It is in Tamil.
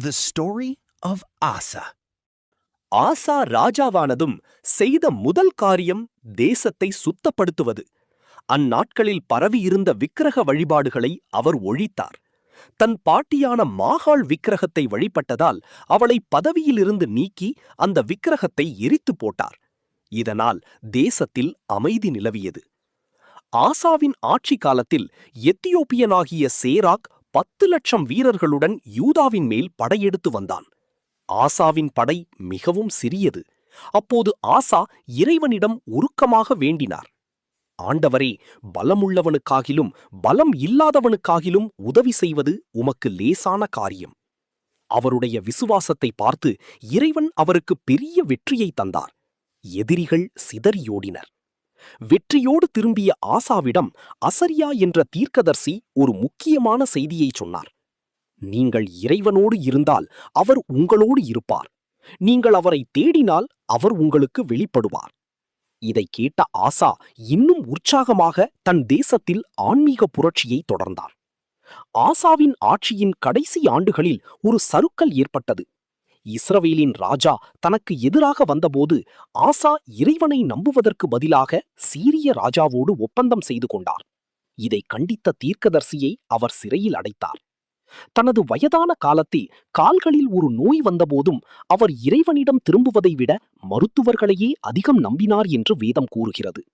The story of Asa. ஆசா ராஜாவானதும் செய்த முதல் காரியம் தேசத்தை சுத்தப்படுத்துவது. அந்நாட்களில் பரவியிருந்த விக்கிரக வழிபாடுகளை அவர் ஒழித்தார். தன் பாட்டியான மாகாள் விக்கிரகத்தை வழிபட்டதால் அவளை பதவியிலிருந்து நீக்கி அந்த விக்கிரகத்தை எரித்து போட்டார். இதனால் தேசத்தில் அமைதி நிலவியது. ஆசாவின் ஆட்சி காலத்தில் எத்தியோப்பியனாகிய சேராக் 10 லட்சம் வீரர்களுடன் யூதாவின் மேல் படையெடுத்து வந்தான். ஆசாவின் படை மிகவும் சிறியது. அப்போது ஆசா இறைவனிடம் உருக்கமாக வேண்டினார். ஆண்டவரே, பலமுள்ளவனுக்காகிலும் பலம் இல்லாதவனுக்காகிலும் உதவி செய்வது உமக்கு லேசான காரியம். அவருடைய விசுவாசத்தை பார்த்து இறைவன் அவருக்கு பெரிய வெற்றியை தந்தார். எதிரிகள் சிதறியோடினர். வெற்றியோடு திரும்பிய ஆசாவிடம் அசரியா என்ற தீர்க்கதர்சி ஒரு முக்கியமான செய்தியை சொன்னார். நீங்கள் இறைவனோடு இருந்தால் அவர் உங்களோடு இருப்பார். நீங்கள் அவரை தேடினால் அவர் உங்களுக்கு வெளிப்படுவார். இதை கேட்ட ஆசா இன்னும் உற்சாகமாக தன் தேசத்தில் ஆன்மீக புரட்சியை தொடர்ந்தார். ஆசாவின் ஆட்சியின் கடைசி ஆண்டுகளில் ஒரு சறுக்கல் ஏற்பட்டது. இஸ்ரவேலின் ராஜா தனக்கு எதிராக வந்தபோது ஆசா இறைவனை நம்புவதற்கு பதிலாக சீரிய ராஜாவோடு ஒப்பந்தம் செய்து கொண்டார். இதை கண்டித்த தீர்க்கதர்சியை அவர் சிறையில் அடைத்தார். தனது வயதான காலத்தில் கால்களில் ஒரு நோய் வந்தபோதும் அவர் இறைவனிடம் திரும்புவதை விட மருத்துவர்களையே அதிகம் நம்பினார் என்று வேதம் கூறுகிறது.